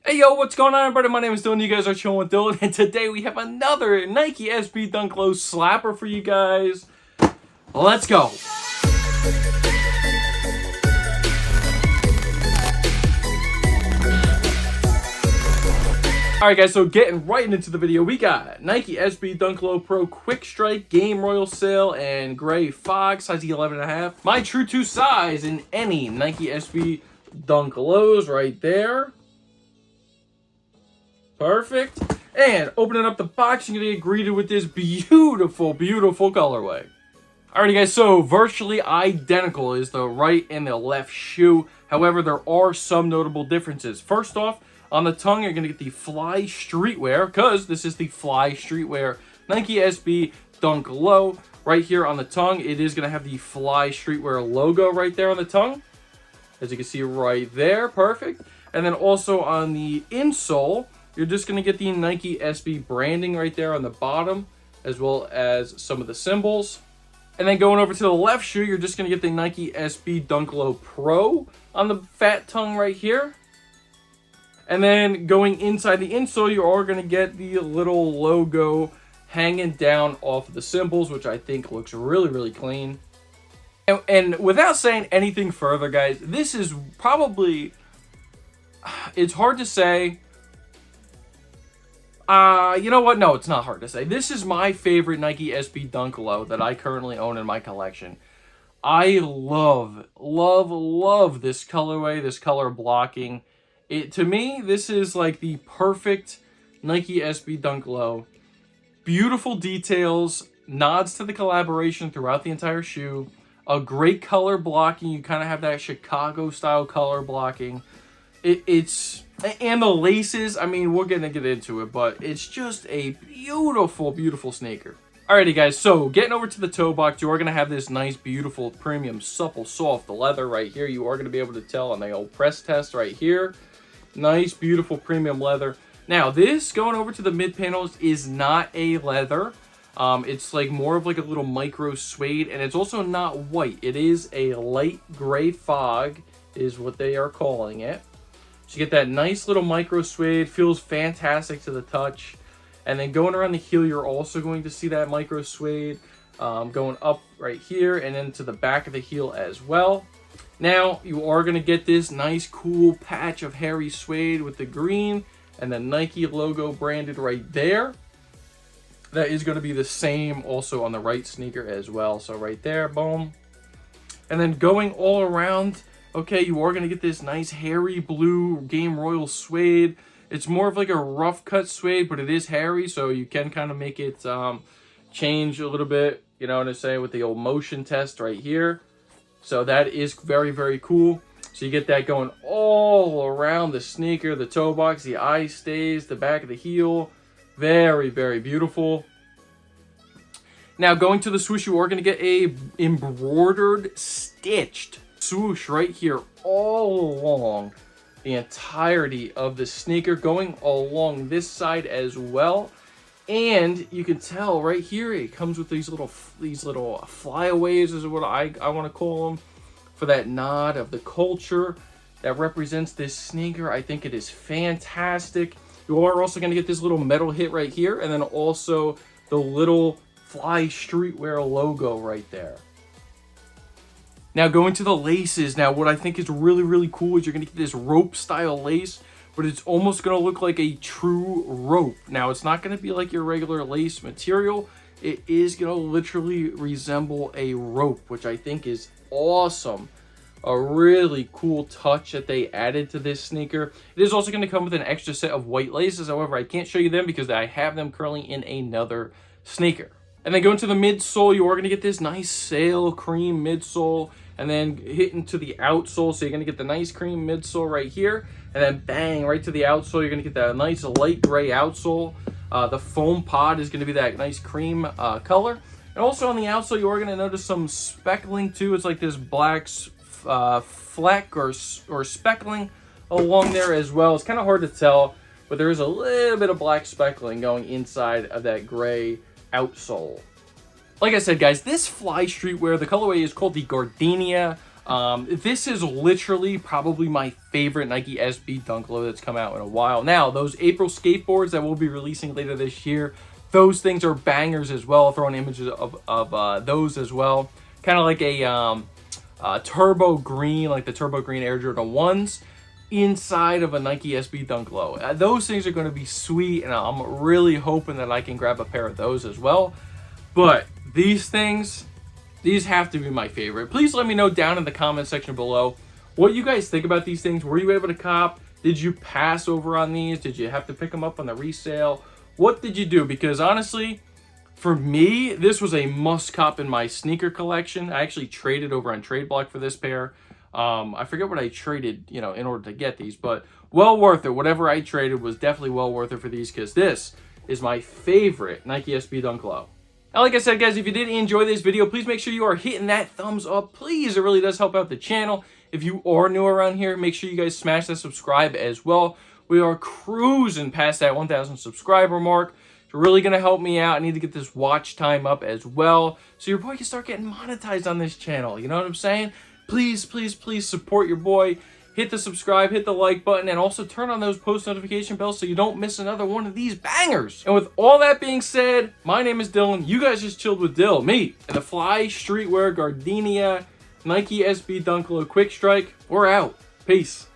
Hey yo, what's going on everybody? My name is Dylan, you guys are chilling with Dylan, and today we have another Nike SB Dunk Low slapper for you guys. Let's go! Alright guys, so getting right into the video, we got Nike SB Dunk Low Pro Quick Strike Game Royal Sail and Gray Fog, size 11.5. My true to size in any Nike SB Dunk Lows right there. Perfect. And opening up the box, you're going to get greeted with this beautiful, beautiful colorway. Alrighty guys, so virtually identical is the right and the left shoe. However, there are some notable differences. First off, on the tongue, you're going to get the Fly Streetwear, because this is the Fly Streetwear Nike SB Dunk Low. Right here on the tongue, it is going to have the Fly Streetwear logo right there on the tongue. As you can see right there, perfect. And then also on the insole, you're just going to get the Nike SB branding right there on the bottom, as well as some of the symbols. And then going over to the left shoe, you're just going to get the Nike SB Dunk Low Pro on the fat tongue right here. And then going inside the insole, you are going to get the little logo hanging down off of the symbols, which I think looks really, really clean. And without saying anything further, guys, this is probably... It's hard to say... you know what? No, it's not hard to say. This is my favorite Nike SB Dunk Low that I currently own in my collection. I love, love, love this colorway, this color blocking. To me, this is like the perfect Nike SB Dunk Low. Beautiful details, nods to the collaboration throughout the entire shoe. A great color blocking. You kind of have that Chicago style color blocking. And the laces, I mean, we're going to get into it, but it's just a beautiful, beautiful sneaker. Alrighty, guys, so getting over to the toe box, you are going to have this nice, beautiful, premium, supple, soft leather right here. You are going to be able to tell on the old press test right here. Nice, beautiful, premium leather. Now, this, going over to the mid panels, is not a leather. It's like more of like a little micro suede, and it's also not white. It is a light gray fog, is what they are calling it. So you get that nice little micro suede, feels fantastic to the touch. And then going around the heel, you're also going to see that micro suede going up right here and into the back of the heel as well. Now, you are going to get this nice, cool patch of hairy suede with the green and the Nike logo branded right there. That is going to be the same also on the right sneaker as well. So right there, boom. And then going all around... Okay, you are going to get this nice hairy blue Game Royal suede. It's more of like a rough cut suede, but it is hairy, so you can kind of make it change a little bit, you know what I'm saying, with the old motion test right here. So that is very, very cool. So you get that going all around the sneaker, the toe box, the eye stays, the back of the heel. Very, very beautiful. Now going to the swoosh, you are going to get a embroidered, stitched swoosh right here all along the entirety of the sneaker, going along this side as well. And you can tell right here it comes with these little flyaways, is what I want to call them, for that nod of the culture that represents this sneaker. I think it is fantastic. You are also going to get this little metal hit right here, and then also the little Fly Streetwear logo right there. Now, going to the laces. Now, what I think is really, really cool is you're going to get this rope-style lace, but it's almost going to look like a true rope. Now, it's not going to be like your regular lace material. It is going to literally resemble a rope, which I think is awesome. A really cool touch that they added to this sneaker. It is also going to come with an extra set of white laces. However, I can't show you them because I have them currently in another sneaker. And then going to the midsole, you are going to get this nice sail cream midsole. And then hitting to the outsole, so you're going to get the nice cream midsole right here. And then bang, right to the outsole, you're going to get that nice light gray outsole. The foam pod is going to be that nice cream color. And also on the outsole, you are going to notice some speckling too. It's like this black fleck or speckling along there as well. It's kind of hard to tell, but there is a little bit of black speckling going inside of that gray outsole. Like I said, guys, this Fly Streetwear, the colorway is called the Gardenia. This is literally probably my favorite Nike SB Dunk Low that's come out in a while. Now, those April skateboards that we'll be releasing later this year, those things are bangers as well. I'll throw in images of those as well. Kind of like a turbo green, like the turbo green Air Jordan 1s inside of a Nike SB Dunk Low. Those things are going to be sweet, and I'm really hoping that I can grab a pair of those as well. But these things, these have to be my favorite. Please let me know down in the comment section below what you guys think about these things. Were you able to cop? Did you pass over on these? Did you have to pick them up on the resale? What did you do? Because honestly, for me, this was a must cop in my sneaker collection. I actually traded over on TradeBlock for this pair. I forget what I traded, in order to get these, but well worth it. Whatever I traded was definitely well worth it for these, because this is my favorite Nike SB Dunk Low. Now, like I said, guys, if you did enjoy this video, please make sure you are hitting that thumbs up. Please, it really does help out the channel. If you are new around here, make sure you guys smash that subscribe as well. We are cruising past that 1,000 subscriber mark. It's really going to help me out. I need to get this watch time up as well, so your boy can start getting monetized on this channel. You know what I'm saying? Please, please, please support your boy. Hit the subscribe, hit the like button, and also turn on those post notification bells so you don't miss another one of these bangers. And with all that being said, my name is Dylan. You guys just chilled with Dill, me, and the Fly Streetwear Gardenia Nike SB Dunk Low Quick Strike. We're out. Peace.